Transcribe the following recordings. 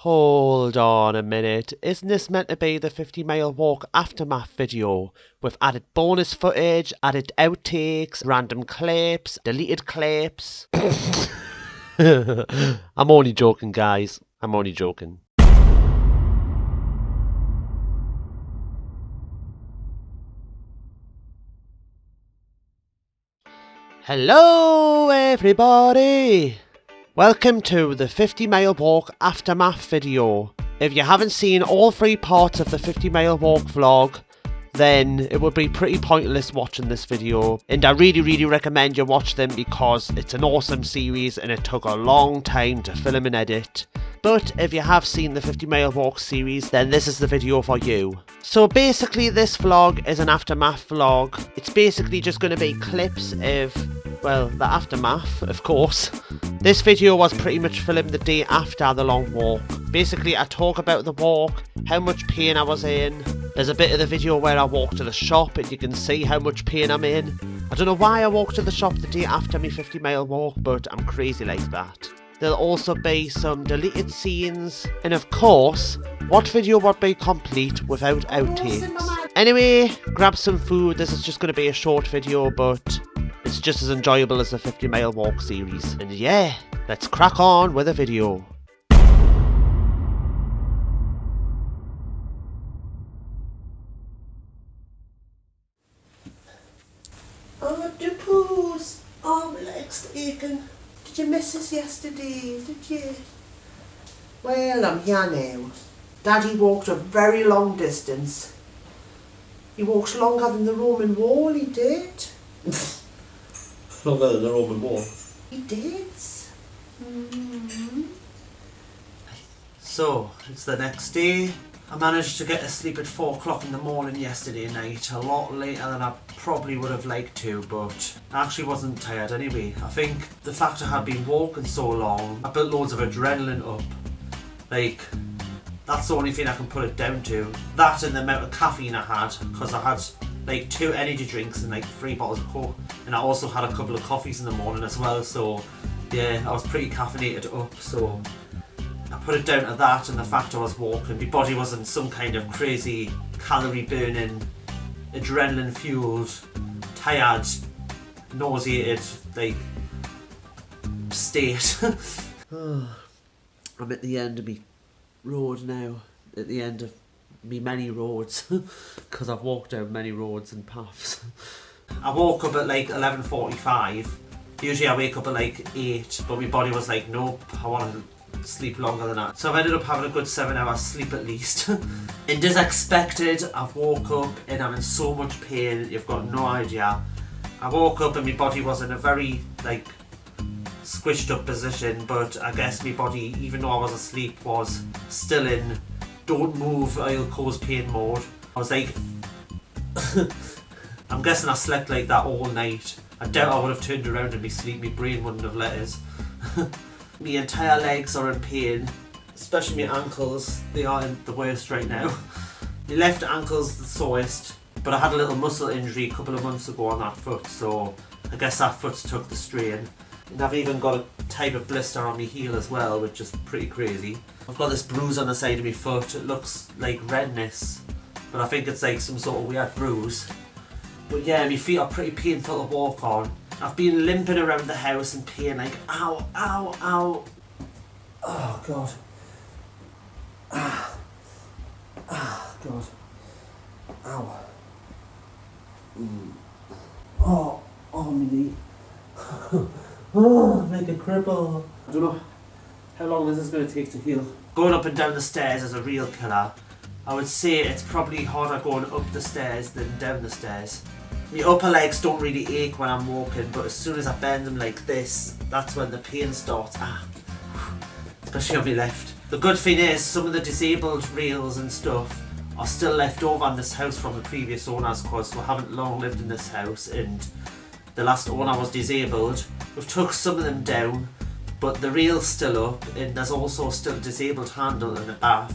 Hold on a minute, isn't this meant to be the 50-mile walk aftermath video? With added bonus footage, added outtakes, random clips, deleted clips. I'm only joking, guys. I'm only joking. Hello everybody! Welcome to the 50-mile walk aftermath video. If you haven't seen all 3 parts of the 50-mile walk vlog, then it would be pretty pointless watching this video, and I really recommend you watch them because it's an awesome series and it took a long time to film and edit. But if you have seen the 50-mile walk series, then this is the video for you. So basically this vlog is an aftermath vlog. It's basically just going to be clips of, well, the aftermath, of course. This video was pretty much filmed the day after the long walk. Basically I talk about the walk, how much pain I was in. There's a bit of the video where I walk to the shop and you can see how much pain I'm in. I don't know why I walked to the shop the day after my 50-mile walk, but I'm crazy like that. There'll also be some deleted scenes, and of course, what video would be complete without outtakes? Anyway, grab some food. This is just going to be a short video, but it's just as enjoyable as the 50-mile walk series. And yeah, let's crack on with the video. Oh, the poos. Oh, my leg's aching. Did you miss us yesterday, did you? Well, I'm here now. Daddy walked a very long distance. He walks longer than the Roman wall, he did. Longer than the Roman wall? He did. So, it's the next day. I managed to get to sleep at 4 o'clock in the morning yesterday night, a lot later than I probably would have liked to, but I actually wasn't tired anyway. I think the fact I had been walking so long, I built loads of adrenaline up. Like, that's the only thing I can put it down to. That and the amount of caffeine I had, because I had like 2 energy drinks and like 3 bottles of Coke, and I also had a couple of coffees in the morning as well, so yeah, I was pretty caffeinated up, so I put it down to that and the fact I was walking. My body was in some kind of crazy calorie burning, adrenaline fueled, tired, nauseated, like, state. I'm at the end of me road now, at the end of me many roads, because I've walked down many roads and paths. I woke up at like 11:45. Usually I wake up at like 8, but my body was like, nope, I want to sleep longer than that. So I've ended up having a good 7 hours sleep at least. And as expected, I've woke up and I'm in so much pain, you've got no idea. I woke up and my body was in a very like squished up position, but I guess my body, even though I was asleep, was still in don't move or you'll cause pain mode. I was like I'm guessing I slept like that all night. I doubt I would have turned around in my sleep, my brain wouldn't have let us. My entire legs are in pain, especially my ankles. They are in the worst right now. My left ankle's the sorest, but I had a little muscle injury a couple of months ago on that foot, so I guess that foot's took the strain. And I've even got a type of blister on my heel as well, which is pretty crazy. I've got this bruise on the side of my foot. It looks like redness, but I think it's like some sort of weird bruise. But yeah, my feet are pretty painful to walk on. I've been limping around the house in pain, like ow, ow, ow. Oh god. God. Ow. Oh, my knee. Oh, like a cripple. I don't know how long this is going to take to heal. Going up and down the stairs is a real killer. I would say it's probably harder going up the stairs than down the stairs. My upper legs don't really ache when I'm walking, but as soon as I bend them like this, that's when the pain starts. Especially on my left. The good thing is, some of the disabled rails and stuff are still left over in this house from the previous owners, because we haven't long lived in this house, and the last owner was disabled. We've took some of them down, but the rail's still up, and there's also still a disabled handle in the bath.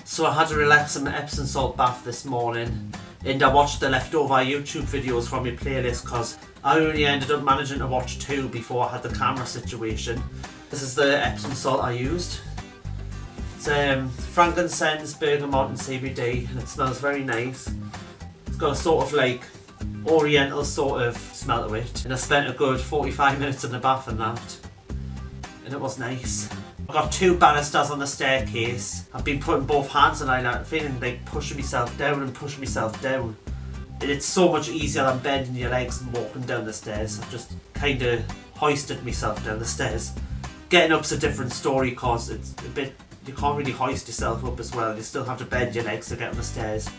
So I had to relax in the Epsom salt bath this morning. And I watched the leftover YouTube videos from my playlist because I only ended up managing to watch 2 before I had the camera situation. This is the Epsom salt I used. It's frankincense, bergamot and CBD, and it smells very nice. It's got a sort of like oriental sort of smell to it, and I spent a good 45 minutes in the bath and that, and it was nice. I've got 2 banisters on the staircase. I've been putting both hands and I'm feeling like pushing myself down and pushing myself down. And it's so much easier than bending your legs and walking down the stairs. I've just kind of hoisted myself down the stairs. Getting up's a different story because it's a bit, you can't really hoist yourself up as well. You still have to bend your legs to get on the stairs.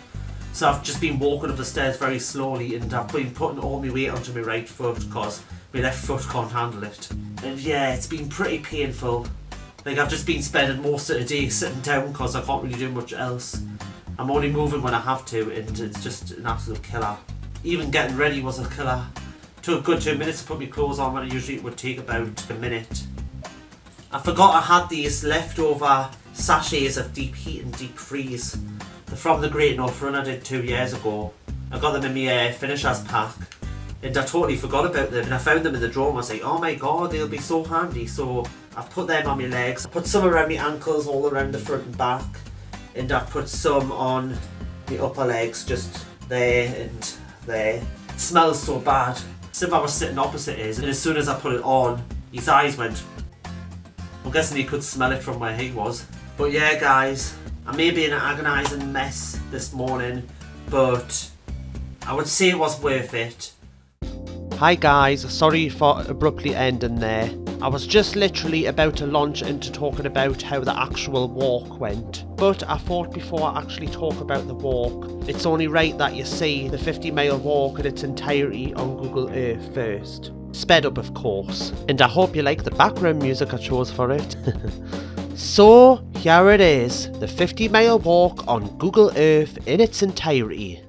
So I've just been walking up the stairs very slowly, and I've been putting all my weight onto my right foot because my left foot can't handle it. And yeah, it's been pretty painful. Like, I've just been spending most of the day sitting down because I can't really do much else. I'm only moving when I have to, and it's just an absolute killer. Even getting ready was a killer. Took a good 2 minutes to put my clothes on when it usually would take about a minute. I forgot I had these leftover sachets of deep heat and deep freeze. They're from the Great North Run I did 2 years ago. I got them in my finishers pack, and I totally forgot about them, and I found them in the drawer and I was like, oh my god, they'll be so handy. So I've put them on my legs. I put some around my ankles, all around the front and back, and I've put some on my upper legs, just there and there. It smells so bad. Simba was sitting opposite his, and as soon as I put it on, his eyes went. I'm guessing he could smell it from where he was. But yeah guys, I may be in an agonising mess this morning, but I would say it was worth it. Hi guys, sorry for abruptly ending there. I was just literally about to launch into talking about how the actual walk went. But I thought before I actually talk about the walk, it's only right that you see the 50-mile walk in its entirety on Google Earth first. Sped up of course. And I hope you like the background music I chose for it. So here it is, the 50-mile walk on Google Earth in its entirety.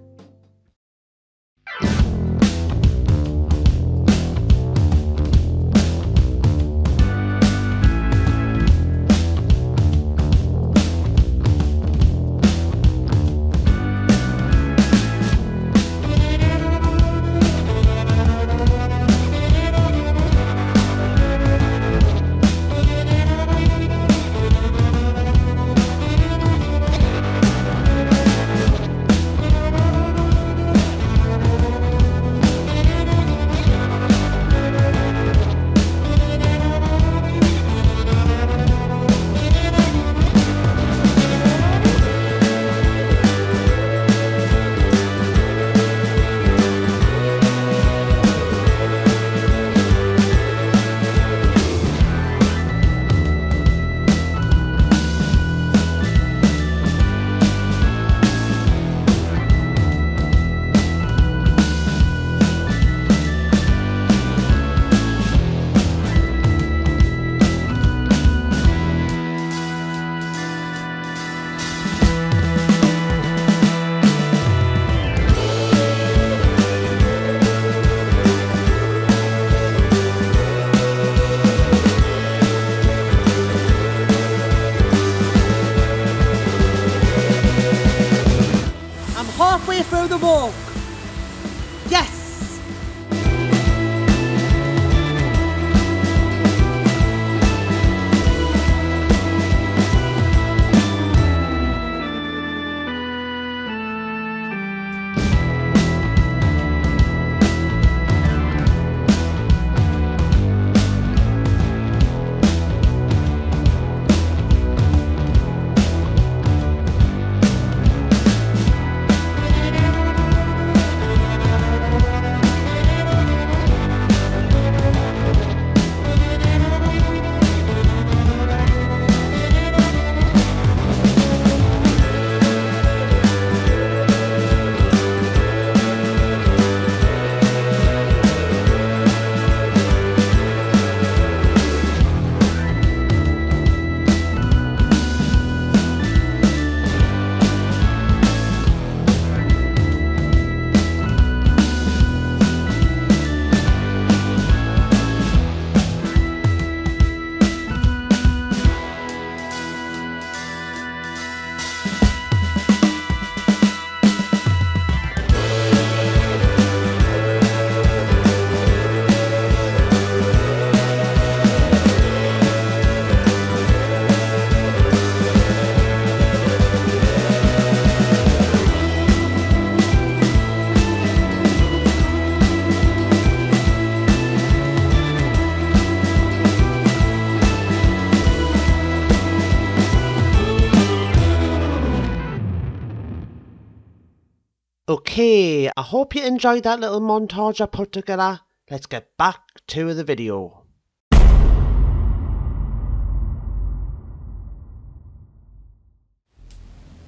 Okay, I hope you enjoyed that little montage I put together. Let's get back to the video.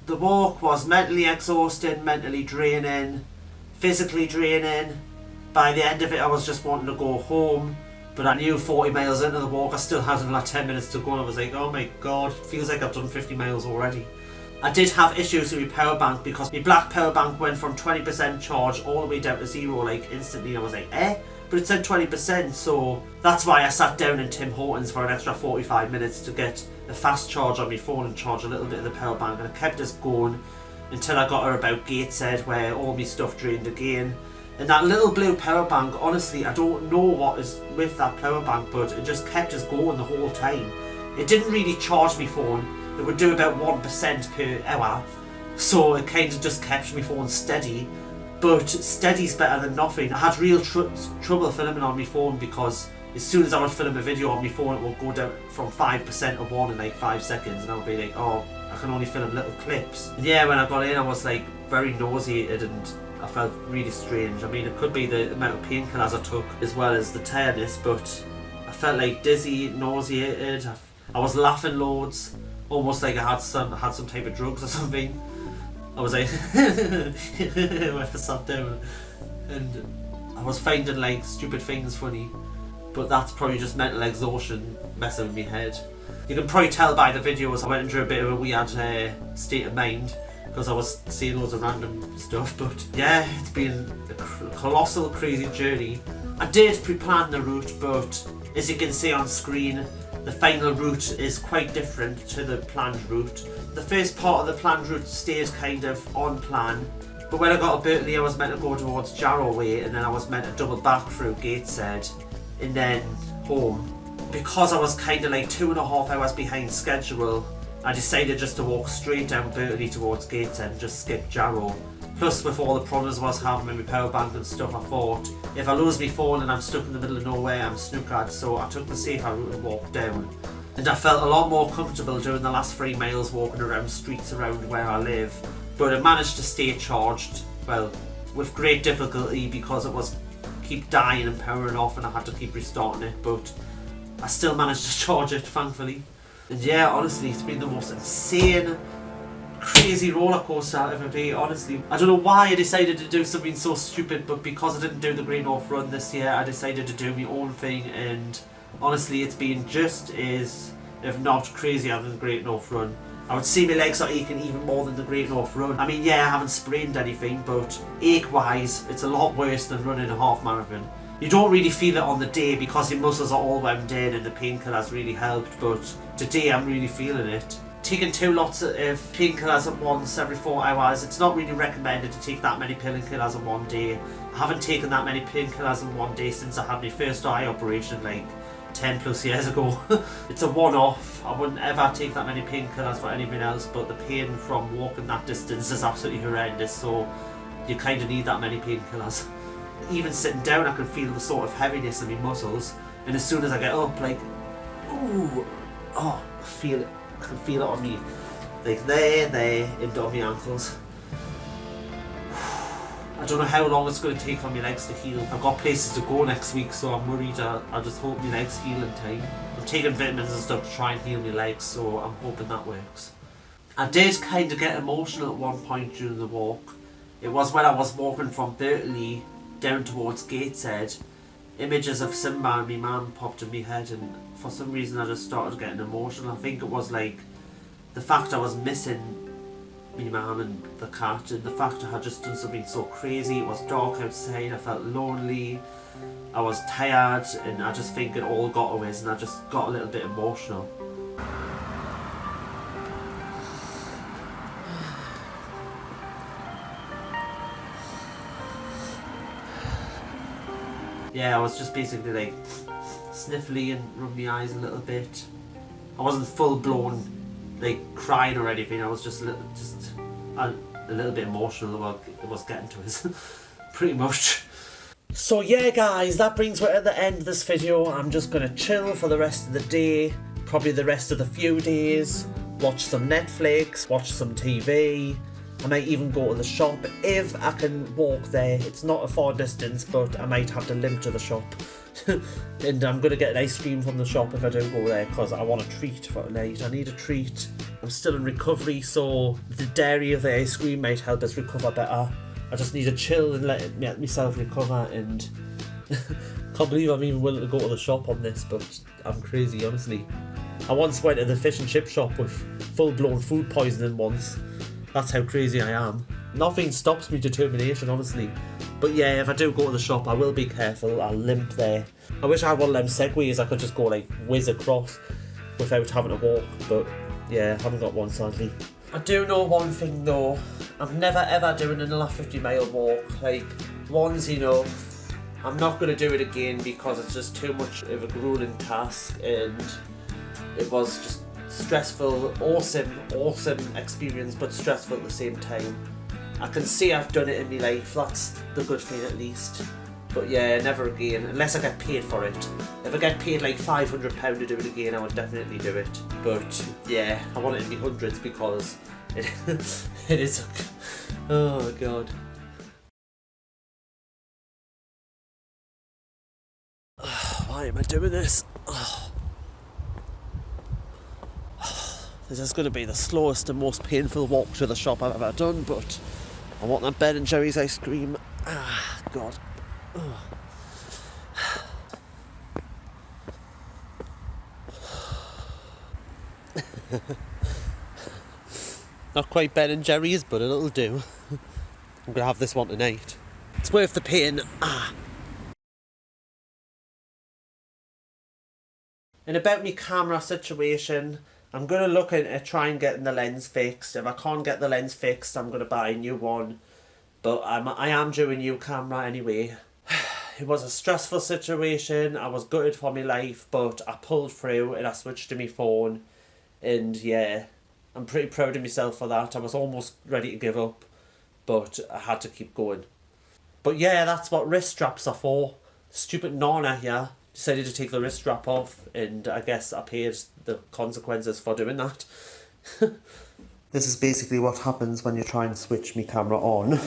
The walk was mentally exhausting, mentally draining, physically draining. By the end of it I was just wanting to go home, but I knew 40 miles into the walk I still had like 10 minutes to go and I was like, oh my god, feels like I've done 50 miles already. I did have issues with my power bank because my black power bank went from 20% charge all the way down to 0 like instantly. I was like, but it said 20%, so that's why I sat down in Tim Hortons for an extra 45 minutes to get a fast charge on my phone and charge a little bit of the power bank, and I kept us going until I got her about Gateshead where all my stuff drained again. And that little blue power bank, honestly, I don't know what is with that power bank, but it just kept us going the whole time. It didn't really charge my phone, it would do about 1% per hour, so it kind of just kept my phone steady. But steady's better than nothing. I had real trouble filming on my phone because as soon as I would film a video on my phone it would go down from 5% to 1 in like 5 seconds and I would be like, oh, I can only film little clips. And yeah, when I got in I was like very nauseated and I felt really strange. I mean, it could be the amount of painkillers I took as well as the tiredness, but I felt like dizzy, nauseated. I was laughing loads, almost like I had some type of drugs or something. I was like when I sat down, and I was finding like stupid things funny, but that's probably just mental exhaustion messing with my head. You can probably tell by the videos I went into a bit of a weird state of mind because I was seeing loads of random stuff, but yeah, it's been a colossal crazy journey. I did pre-plan the route, but as you can see on screen, the final route is quite different to the planned route. The first part of the planned route stayed kind of on plan, but when I got to Berkeley I was meant to go towards Jarrow Way and then I was meant to double back through Gateshead and then home. Because I was kind of like 2.5 hours behind schedule, I decided just to walk straight down Berkeley towards Gateshead and just skip Jarrow. Plus with all the problems I was having with my power bank and stuff, I thought if I lose my phone and I'm stuck in the middle of nowhere I'm snookered, so I took the safer route and walked down. And I felt a lot more comfortable doing the last 3 miles walking around streets around where I live. But I managed to stay charged, well, with great difficulty because it was keep dying and powering off and I had to keep restarting it, but I still managed to charge it, thankfully. And yeah, honestly, it's been the most insane, crazy roller coaster I'll ever be, honestly. I don't know why I decided to do something so stupid, but because I didn't do the Great North Run this year, I decided to do my own thing, and honestly, it's been just as, if not crazier than the Great North Run. I would say my legs are aching even more than the Great North Run. I mean, yeah, I haven't sprained anything, but ache-wise, it's a lot worse than running a half marathon. You don't really feel it on the day because your muscles are all wound in and the painkillers really helped, but today I'm really feeling it. Taking 2 lots of painkillers at once every 4 hours, it's not really recommended to take that many painkillers in one day. I haven't taken that many painkillers in one day since I had my first eye operation like 10 plus years ago. It's a one-off. I wouldn't ever take that many painkillers for anything else, but the pain from walking that distance is absolutely horrendous, so you kind of need that many painkillers. Even sitting down I can feel the sort of heaviness in my muscles, and as soon as I get up, like, ooh, oh, I feel it. I can feel it on me, like there, and on my ankles. I don't know how long it's going to take for my legs to heal. I've got places to go next week, so I'm worried. I just hope my legs heal in time. I'm taking vitamins and stuff to try and heal my legs, so I'm hoping that works. I did kind of get emotional at one point during the walk. It was when I was walking from Berkeley down towards Gateshead. Images of Simba and my mum popped in my head, and for some reason I just started getting emotional. I think it was like the fact I was missing my mum and the cat, and the fact I had just done something so crazy. It was dark outside, I felt lonely, I was tired, and I just think it all got away, and I just got a little bit emotional. Yeah, I was just basically like sniffly and rubbing my eyes a little bit. I wasn't full blown like crying or anything. I was just a little bit emotional about it was getting to us, pretty much. So yeah, guys, that brings me to the end of this video. I'm just gonna chill for the rest of the day, probably the rest of the few days. Watch some Netflix, watch some TV, I might even go to the shop if I can walk there. It's not a far distance, but I might have to limp to the shop. And I'm going to get an ice cream from the shop if I do go there, because I want a treat for tonight. I need a treat. I'm still in recovery, so the dairy of the ice cream might help us recover better. I just need to chill and let myself recover, and can't believe I'm even willing to go to the shop on this, but I'm crazy, honestly. I once went to the fish and chip shop with full-blown food poisoning once. That's how crazy I am. Nothing stops me determination, honestly. But yeah, if I do go to the shop, I will be careful. I'll limp there. I wish I had one of them segways I could just go like whiz across without having to walk, but yeah, I haven't got one, sadly. I do know one thing though. I'm never ever doing another 50-mile walk. Like, one's enough. I'm not going to do it again because it's just too much of a grueling task, and it was just stressful. Awesome experience, but stressful at the same time. I can see I've done it in my life. That's the good thing, at least. But yeah, never again, unless I get paid for it. If I get paid like £500 to do it again, I would definitely do it. But yeah, I want it in the hundreds because it is. Oh god. Why am I doing this? This is going to be the slowest and most painful walk to the shop I've ever done, but I want that Ben and Jerry's ice cream. Ah, God. Not quite Ben and Jerry's, but it'll do. I'm going to have this one tonight. It's worth the pain. And about my camera situation, I'm going to look at trying getting the lens fixed. If I can't get the lens fixed, I'm going to buy a new one. But I am due a new camera anyway. It was a stressful situation. I was gutted for my life, but I pulled through and I switched to my phone. And yeah, I'm pretty proud of myself for that. I was almost ready to give up, but I had to keep going. But yeah, that's what wrist straps are for. Stupid Nana here decided to take the wrist strap off, and I guess I paid the consequences for doing that. This is basically what happens when you try and switch my camera on.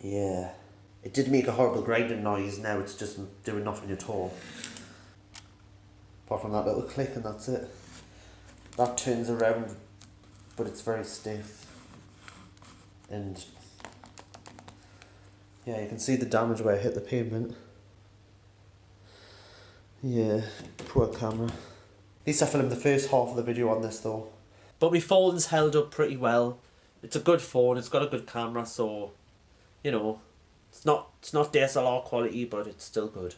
Yeah. It did make a horrible grinding noise, now it's just doing nothing at all. Apart from that little click, and that's it. That turns around, but it's very stiff. And yeah, you can see the damage where I hit the pavement. Yeah, poor camera. At least I filmed the first half of the video on this though. But my phone's held up pretty well. It's a good phone, it's got a good camera, so, you know, it's not DSLR quality, but it's still good.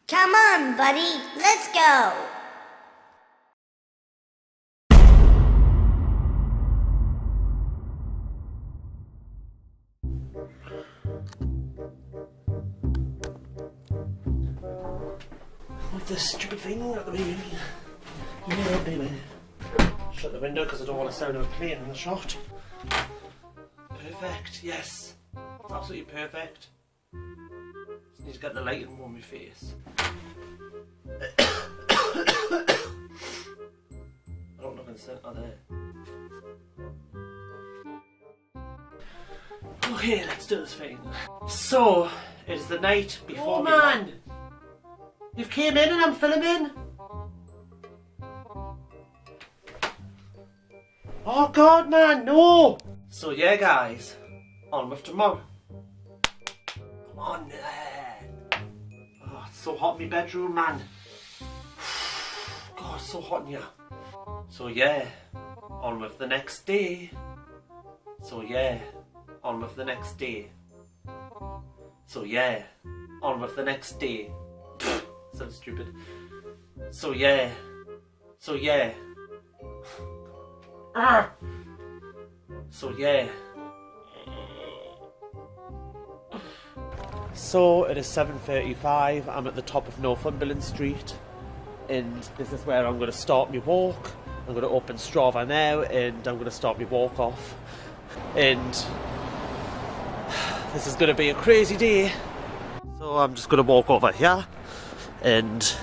Come on, buddy, let's go! move this stupid thing at the beginning. Yeah, baby. Shut the window because I don't want to sound of a plane in the shot. Perfect, yes. It's absolutely perfect. Just need to get the lighting on my face. I don't look in the centre there. Okay, let's do this thing. So, it's the night before. Oh man! You've came in and I'm filming? Oh god man, no! So yeah guys, on with tomorrow. Come on there. Oh, it's so hot in my bedroom, man. God, it's so hot in here. So yeah, on with the next day. So yeah, on with the next day. So yeah, on with the next day. Sounds stupid. So yeah. So yeah. So yeah. So it is 7:35. I'm at the top of Northumberland Street, and this is where I'm going to start my walk. I'm going to open Strava now, and I'm going to start my walk off. And this is going to be a crazy day. So I'm just going to walk over here, and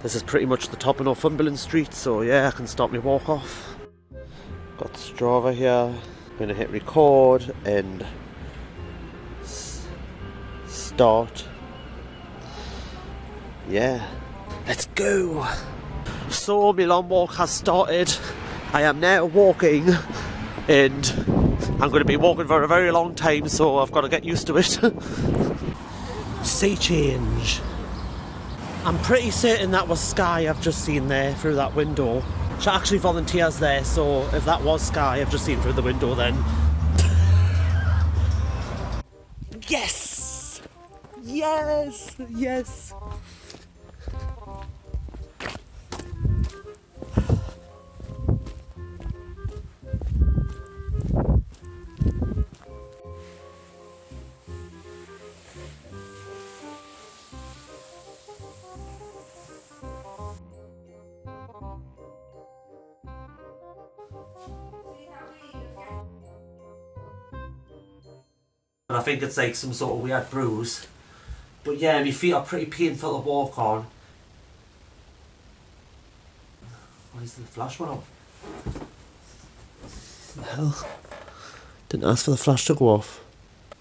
this is pretty much the top of Northumberland Street. So yeah, I can start my walk off. Got Strava here. I'm going to hit record and start. Yeah, let's go. So my long walk has started. I am now walking, and I'm going to be walking for a very long time, so I've got to get used to it. Sea change. I'm pretty certain that was Sky I've just seen there through that window. She actually volunteers there, so if that was Sky I've just seen through the window then. Yes! Yes! Yes! And I think it's like some sort of weird bruise. But yeah, my feet are pretty painful to walk on. Why is the flash one off? What the hell? Didn't ask for the flash to go off.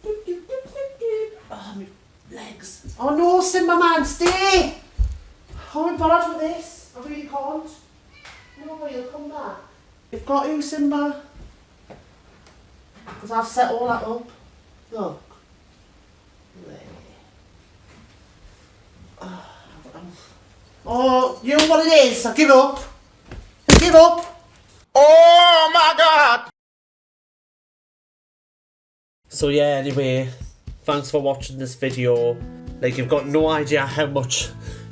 Oh, my legs. Oh no, Simba man, stay! I can't be bothered with this. I really can't. No, you'll come back. You've got to, Simba. Because I've set all that up. Look. Oh, you know what it is? I give up. I give up. Oh my god! So yeah, anyway, thanks for watching this video. Like, you've got no idea how much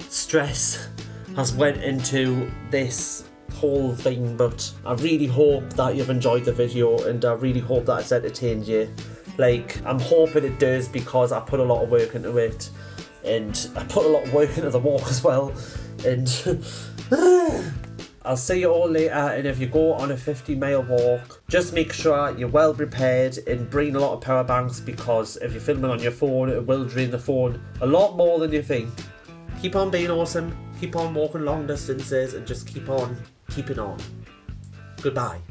stress has went into this whole thing, but I really hope that you've enjoyed the video, and I really hope that it's entertained you. Like, I'm hoping it does, because I put a lot of work into it, and I put a lot of work into the walk as well, and I'll see you all later. And if you go on a 50-mile walk, just make sure you're well prepared and bring a lot of power banks, because if you're filming on your phone, it will drain the phone a lot more than you think. Keep on being awesome, keep on walking long distances, and just keep on keeping on. Goodbye.